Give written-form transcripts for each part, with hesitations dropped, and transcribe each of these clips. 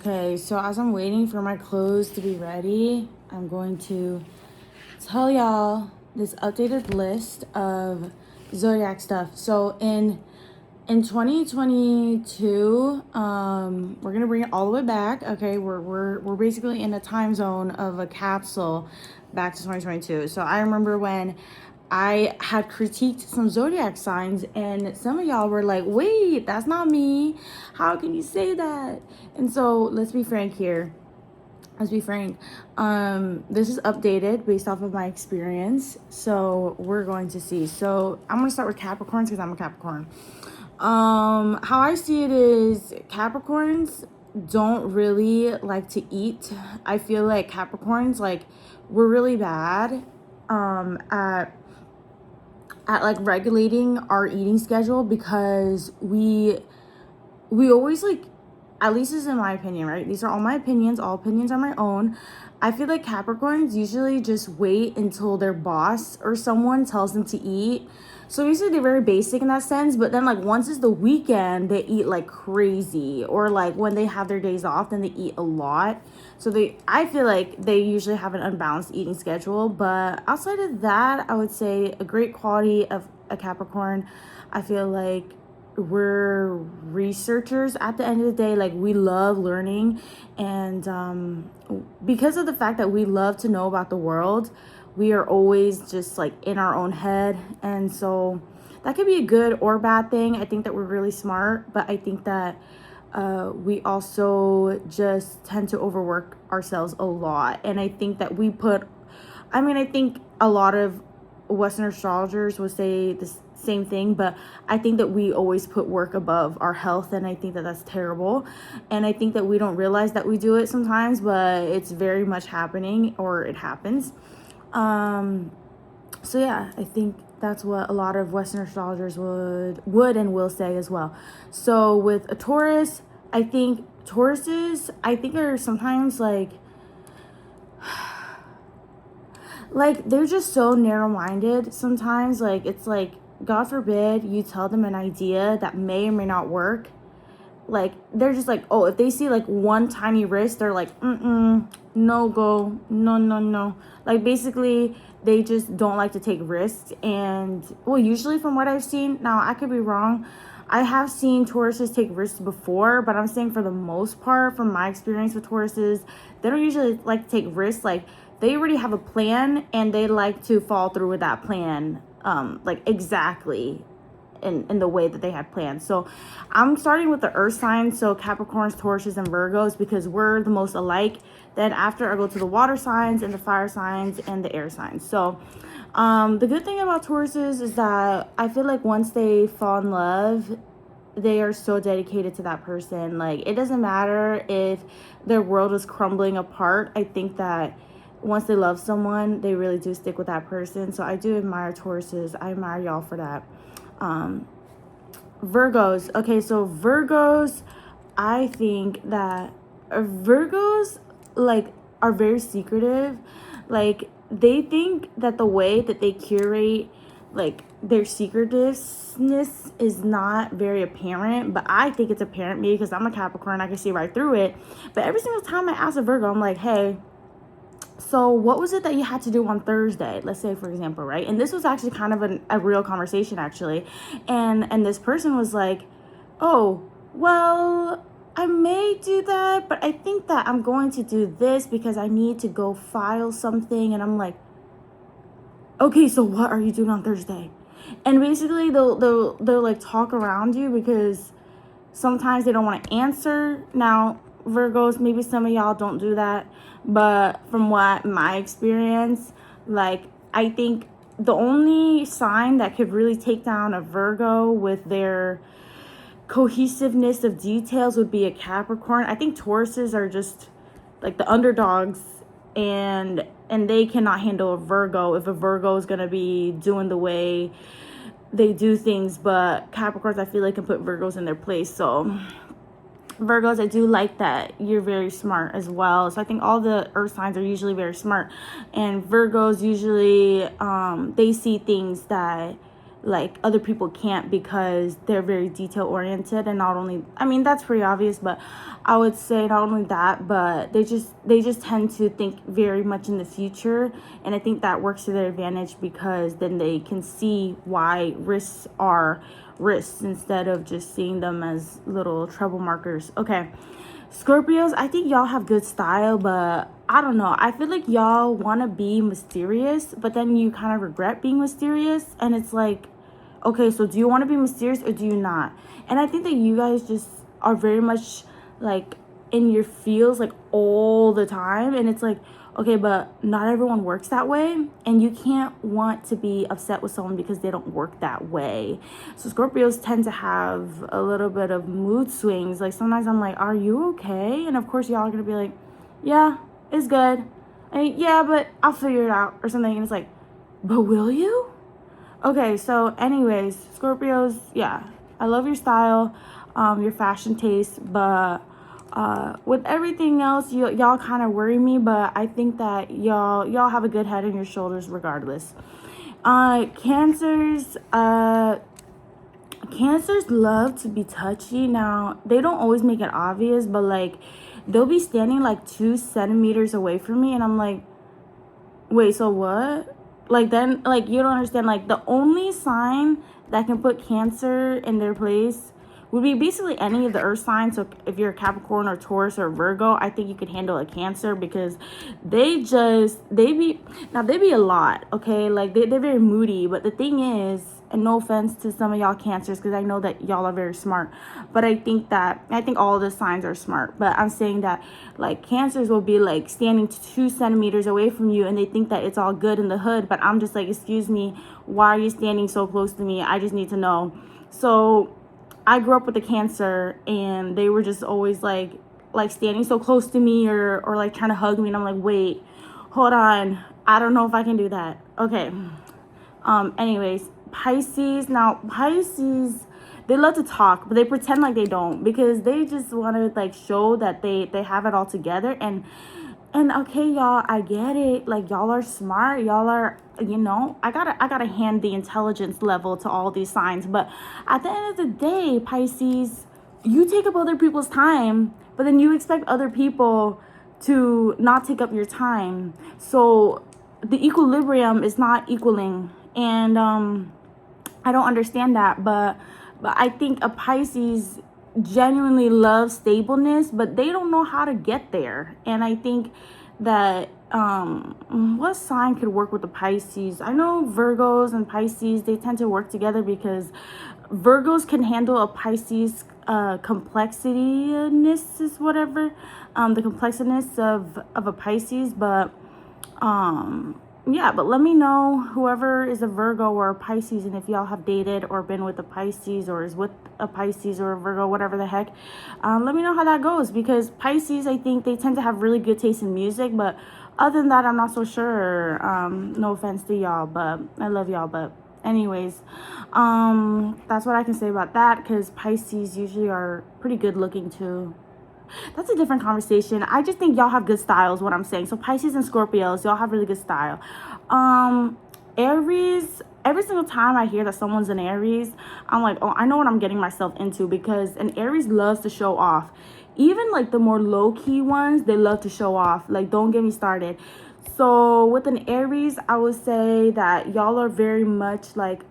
Okay, so as I'm waiting for my clothes to be ready, I'm going to tell y'all this updated list of zodiac stuff. So in 2022, we're gonna bring it all the way back. Okay, we're basically in a time zone of a capsule back to 2022. So I remember when I had critiqued some zodiac signs, and some of y'all were like, wait, that's not me. How can you say that? And so let's be frank here. Let's be frank. This is updated based off of my experience. So we're going to see. So I'm going to start with Capricorns because I'm a Capricorn. How I see it is Capricorns don't really like to eat. I feel like Capricorns, like, we're really bad at like regulating our eating schedule because we always like, at least this is in my opinion, right? These are all my opinions. All opinions are my own. I feel like Capricorns usually just wait until their boss or someone tells them to eat. So basically they're very basic in that sense, but then like once it's the weekend, they eat like crazy. Or like when they have their days off, then they eat a lot. So I feel like they usually have an unbalanced eating schedule. But outside of that, I would say a great quality of a Capricorn. I feel like we're researchers at the end of the day. Like, we love learning, and because of the fact that we love to know about the world, we are always just like in our own head. And so that could be a good or bad thing. I think that we're really smart, but I think that we also just tend to overwork ourselves a lot. And I think that I think a lot of Western astrologers would say the same thing, but I think that we always put work above our health, and I think that that's terrible. And I think that we don't realize that we do it sometimes, but it's very much happening, or it happens. So yeah, I think that's what a lot of Western astrologers would and will say as well. So with a Taurus, I think Tauruses, are sometimes like they're just so narrow-minded sometimes. Like, it's like, God forbid you tell them an idea that may or may not work. Like, they're just like, oh, if they see like one tiny risk, they're like, no go, no. Like, basically they just don't like to take risks. And well, usually from what I've seen, now I could be wrong, I have seen Tauruses take risks before, but I'm saying for the most part, from my experience with Tauruses, they don't usually like to take risks. Like, they already have a plan, and they like to follow through with that plan, like exactly in the way that they had planned. So I'm starting with the earth signs, so Capricorns, Tauruses, and Virgos, because we're the most alike. Then after, I go to the water signs and the fire signs and the air signs. So the good thing about Tauruses is that I feel like once they fall in love, they are so dedicated to that person. Like, it doesn't matter if their world is crumbling apart. I think that once they love someone, they really do stick with that person. So I do admire Tauruses. I admire y'all for that. Virgos. Okay, so Virgos, I think that Virgos, like, are very secretive. Like, they think that the way that they curate, like, their secretiveness is not very apparent, but I think it's apparent, me, because I'm a Capricorn. I can see right through it. But every single time I ask a Virgo, I'm like, hey, so what was it that you had to do on Thursday? Let's say, for example, right? And this was actually kind of a real conversation, actually. And this person was like, oh, well, I may do that, but I think that I'm going to do this because I need to go file something. And I'm like, okay, so what are you doing on Thursday? And basically they'll like talk around you because sometimes they don't want to answer. Now, Virgos, maybe some of y'all don't do that, but from what my experience, like, I think the only sign that could really take down a Virgo with their cohesiveness of details would be a Capricorn. I think Tauruses are just like the underdogs, and they cannot handle a Virgo if a Virgo is going to be doing the way they do things. But Capricorns, I feel like, can put Virgos in their place. So Virgos, I do like that you're very smart as well. So I think all the earth signs are usually very smart, and Virgos usually they see things that like other people can't because they're very detail oriented. And not only, I mean, that's pretty obvious, but I would say not only that, but they just tend to think very much in the future. And I think that works to their advantage because then they can see why risks are risks instead of just seeing them as little trouble markers. Okay, Scorpios, I think y'all have good style, but I don't know. I feel like y'all want to be mysterious, but then you kind of regret being mysterious. And it's like, okay, so do you want to be mysterious or do you not? And I think that you guys just are very much like in your feels like all the time. And it's like, okay, but not everyone works that way. And you can't want to be upset with someone because they don't work that way. So Scorpios tend to have a little bit of mood swings. Like sometimes I'm like, are you okay? And of course y'all are going to be like, yeah, it's good. Yeah, but I'll figure it out or something. And it's like, but will you? Okay, so anyways, Scorpios, yeah, I love your style, your fashion taste, but with everything else, y'all kind of worry me, but I think that y'all have a good head on your shoulders regardless. Cancers, Cancers love to be touchy. Now, they don't always make it obvious, but like they'll be standing like 2 centimeters away from me and I'm like, wait, so what? Like then, like you don't understand, like the only sign that can put Cancer in their place would be basically any of the earth signs. So if you're a Capricorn or Taurus or Virgo, I think you could handle a Cancer because they be a lot, okay? Like they're very moody, but the thing is, and no offense to some of y'all Cancers because I know that y'all are very smart, but I think all of the signs are smart, but I'm saying that like Cancers will be like standing 2 centimeters away from you and they think that it's all good in the hood, but I'm just like, excuse me, why are you standing so close to me? I just need to know. So I grew up with a Cancer and they were just always like standing so close to me or like trying to hug me and I'm like, wait, hold on, I don't know if I can do that. Okay. Anyways, Pisces. Now Pisces, they love to talk, but they pretend like they don't because they just want to like show that they have it all together. And okay, y'all, I get it. Like y'all are smart. Y'all are, I gotta hand the intelligence level to all these signs. But at the end of the day, Pisces, you take up other people's time, but then you expect other people to not take up your time. So the equilibrium is not equaling. And I don't understand that, but I think a Pisces genuinely loves stableness, but they don't know how to get there. And I think that what sign could work with the Pisces? I know Virgos and Pisces, they tend to work together because Virgos can handle a Pisces complexityness is whatever, the complexness of a Pisces, but yeah, but let me know, whoever is a Virgo or a Pisces, and if y'all have dated or been with a Pisces or is with a Pisces or a Virgo, whatever the heck, let me know how that goes, because Pisces, I think they tend to have really good taste in music, but other than that, I'm not so sure. No offense to y'all, but I love y'all, but anyways, that's what I can say about that, because Pisces usually are pretty good looking too. That's a different conversation. I just think y'all have good style is what I'm saying. So Pisces and Scorpios, y'all have really good style. Aries, every single time I hear that someone's an Aries, I'm like, oh, I know what I'm getting myself into, because an Aries loves to show off. Even like the more low-key ones, they love to show off. Like, don't get me started. So with an Aries, I would say that y'all are very much like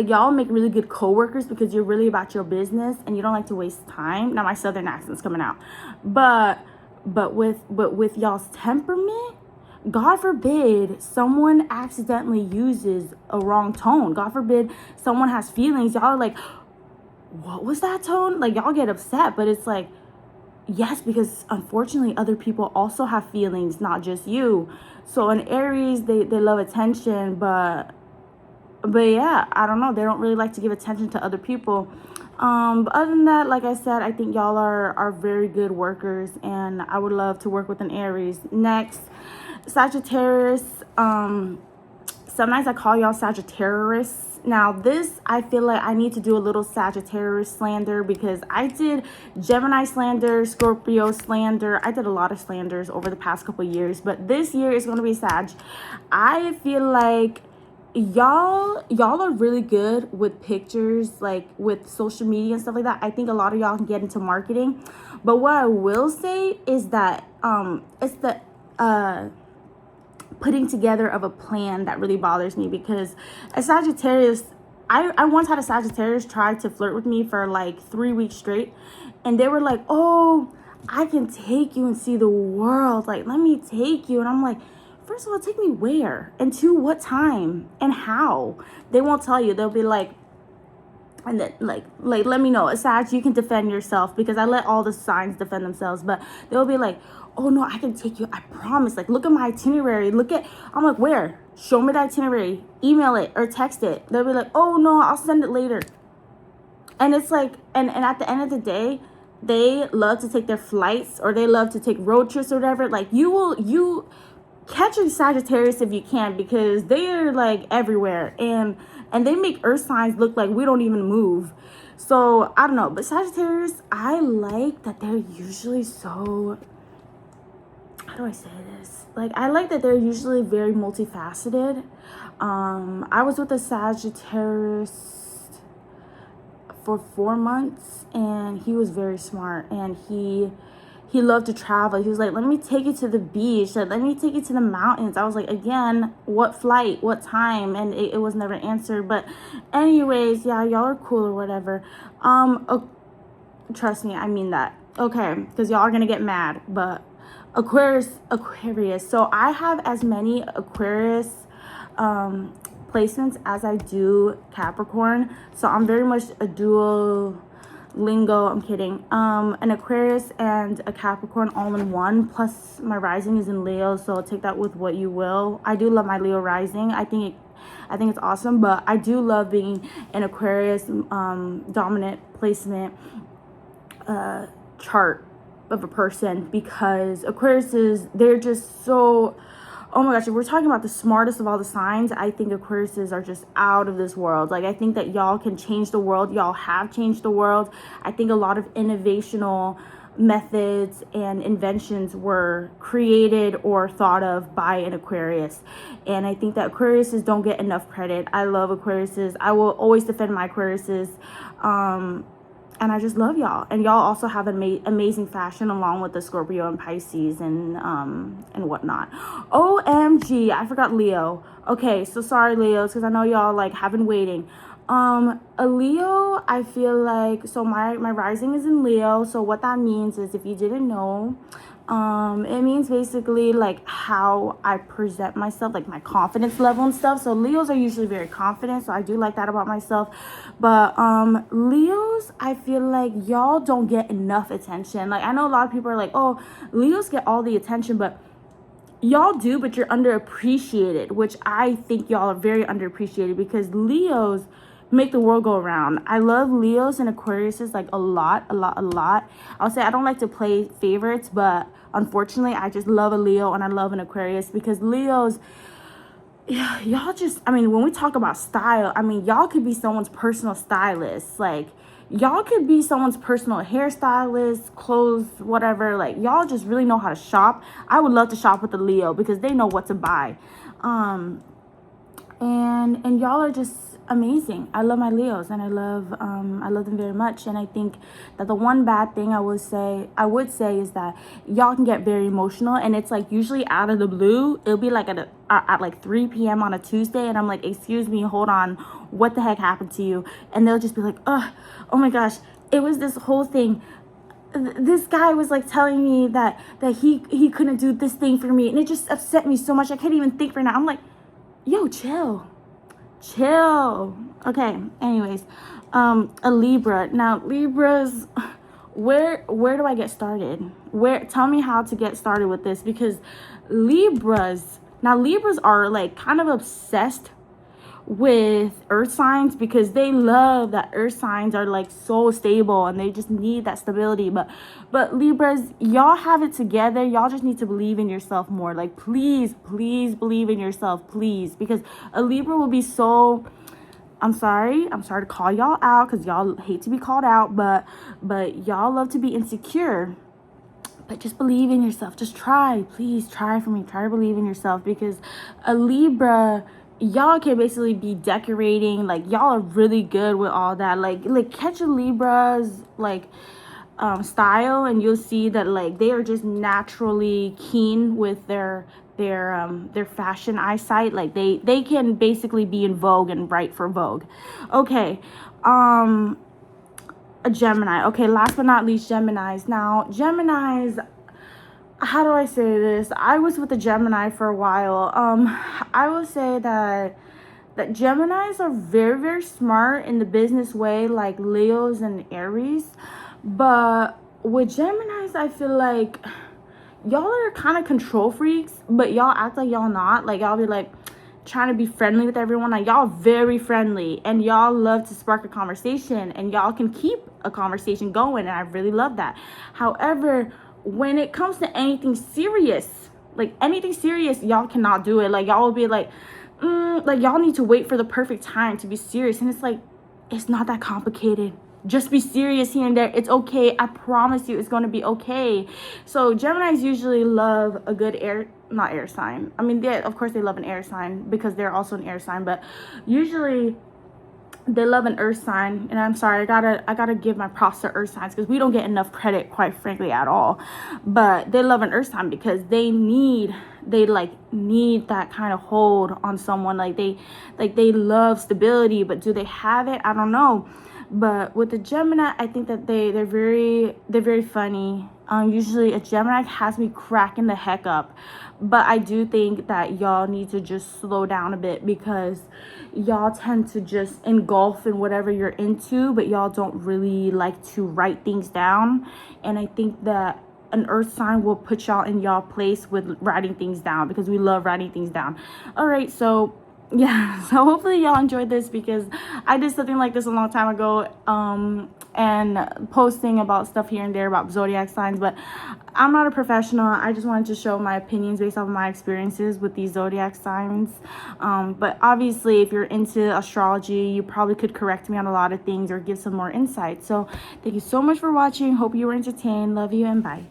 y'all make really good co-workers because you're really about your business and you don't like to waste time. Now my southern accent's coming out, but with y'all's temperament, God forbid someone accidentally uses a wrong tone. God forbid someone has feelings. Y'all are like, what was that tone? Like y'all get upset, but it's like, yes, because unfortunately other people also have feelings, not just you. So in Aries, they love attention, but yeah, I don't know. They don't really like to give attention to other people. But other than that, like I said, I think y'all are very good workers, and I would love to work with an Aries. Next, Sagittarius. Sometimes I call y'all Sagittarius. Now this, I feel like I need to do a little Sagittarius slander, because I did Gemini slander, Scorpio slander. I did a lot of slanders over the past couple years, but this year is going to be Sag. I feel like y'all are really good with pictures, like with social media and stuff like that. I think a lot of y'all can get into marketing, but what I will say is that it's the putting together of a plan that really bothers me, because a Sagittarius, I once had a Sagittarius try to flirt with me for like 3 weeks straight, and they were like, oh, I can take you and see the world, like let me take you. And I'm like, first of all, take me where? And two, what time? And how? They won't tell you. They'll be like, and then like let me know. Sag, you can defend yourself, because I let all the signs defend themselves. But they'll be like, oh no, I can take you, I promise. Like, look at my itinerary. I'm like, where? Show me the itinerary. Email it or text it. They'll be like, oh no, I'll send it later. And it's like, and at the end of the day, they love to take their flights, or they love to take road trips or whatever. Like, you catch a Sagittarius if you can, because they are like everywhere, and they make earth signs look like we don't even move. So I don't know, but Sagittarius, I like that they're usually so, how do I say this? Like, I like that they're usually very multifaceted. I was with a Sagittarius for 4 months, and he was very smart, and he loved to travel. He was like, let me take you to the beach, like, let me take you to the mountains. I was like, again, what flight, what time? And it was never answered. But anyways, yeah, y'all are cool or whatever. Trust me, I mean that. Okay, because y'all are gonna get mad. But Aquarius. So I have as many Aquarius placements as I do Capricorn. So I'm very much a dual lingo. I'm kidding. An Aquarius and a Capricorn all in one. Plus my rising is in Leo, so take that with what you will. I do love my Leo rising. I think it's awesome, but I do love being an Aquarius dominant placement chart of a person, because Aquariuses, they're just so, oh my gosh, if we're talking about the smartest of all the signs, I think Aquariuses are just out of this world. Like, I think that y'all can change the world. Y'all have changed the world. I think a lot of innovational methods and inventions were created or thought of by an Aquarius. And I think that Aquariuses don't get enough credit. I love Aquariuses. I will always defend my Aquariuses. And I just love y'all. And y'all also have amazing fashion, along with the Scorpio and Pisces and whatnot. OMG, I forgot Leo. Okay, so sorry, Leos, because I know y'all like have been waiting. A Leo, I feel like, so my rising is in Leo. So what that means is, if you didn't know, it means basically like how I present myself, like my confidence level and stuff. So Leos are usually very confident, so I do like that about myself. But Leos, I feel like y'all don't get enough attention. Like, I know a lot of people are like, oh, Leos get all the attention, but y'all do, but you're underappreciated, which I think y'all are very underappreciated, because Leos make the world go around. I love Leos and Aquariuses like a lot. I'll say I don't like to play favorites, but unfortunately I just love a Leo and I love an Aquarius, because Leos, y'all just, I mean, when we talk about style, I mean, y'all could be someone's personal stylist. Like, y'all could be someone's personal hairstylist, clothes, whatever. Like, y'all just really know how to shop. I would love to shop with a Leo, because they know what to buy. And y'all are just amazing. I love my Leos, and I love them very much. And I think that the one bad thing I would say is that y'all can get very emotional, and it's like usually out of the blue. It'll be like at like 3 p.m. on a Tuesday, and I'm like, excuse me, hold on, what the heck happened to you? And they'll just be like, oh my gosh, it was this whole thing. This guy was like telling me that he couldn't do this thing for me, and it just upset me so much. I can't even think right now. I'm like, yo, chill. Okay, anyways, a Libra. Now, Libras, where do I get started? Tell me how to get started with this, because Libras are like kind of obsessed with earth signs, because they love that earth signs are like so stable, and they just need that stability. But Libras, y'all have it together. Y'all just need to believe in yourself more. Like, please believe in yourself, please, because a Libra will be so, I'm sorry to call y'all out, because y'all hate to be called out, but y'all love to be insecure. But just believe in yourself. Just try. Please try for me. Try to believe in yourself, because a Libra y'all can basically be decorating. Like, y'all are really good with all that. Like catch a Libra's like style, and you'll see that like they are just naturally keen with their fashion eyesight. Like they can basically be in Vogue and write for Vogue. Okay, a Gemini. Okay, last but not least, Geminis. Now, Geminis, how do I say this? I was with a Gemini for a while. I will say that Geminis are very, very smart in the business way, like Leos and Aries. But with Geminis, I feel like y'all are kind of control freaks, but y'all act like y'all not. Like, y'all be like trying to be friendly with everyone. Like, y'all very friendly, and y'all love to spark a conversation, and y'all can keep a conversation going, and I really love that. However, when it comes to anything serious, y'all cannot do it. Like, y'all will be like, like, y'all need to wait for the perfect time to be serious, and it's like, it's not that complicated. Just be serious here and there. It's okay. I promise you, it's going to be okay. So Geminis usually love a good not air sign. I mean, of course they love an air sign because they're also an air sign, but usually they love an earth sign. And I'm sorry, I gotta give my props to earth signs because we don't get enough credit, quite frankly, at all. But they love an earth sign because they need that kind of hold on someone. Like they love stability, but do they have it? I don't know. But with the Gemini, I think that they're very funny. Usually a Gemini has me cracking the heck up, but I do think that y'all need to just slow down a bit because y'all tend to just engulf in whatever you're into, but y'all don't really like to write things down. And I think that an earth sign will put y'all in y'all place with writing things down because we love writing things down. All right, so yeah, so hopefully y'all enjoyed this because I did something like this a long time ago, and posting about stuff here and there about zodiac signs, but I'm not a professional. I just wanted to show my opinions based off of my experiences with these zodiac signs. But obviously, if you're into astrology, you probably could correct me on a lot of things or give some more insight. So thank you so much for watching. Hope you were entertained. Love you and bye.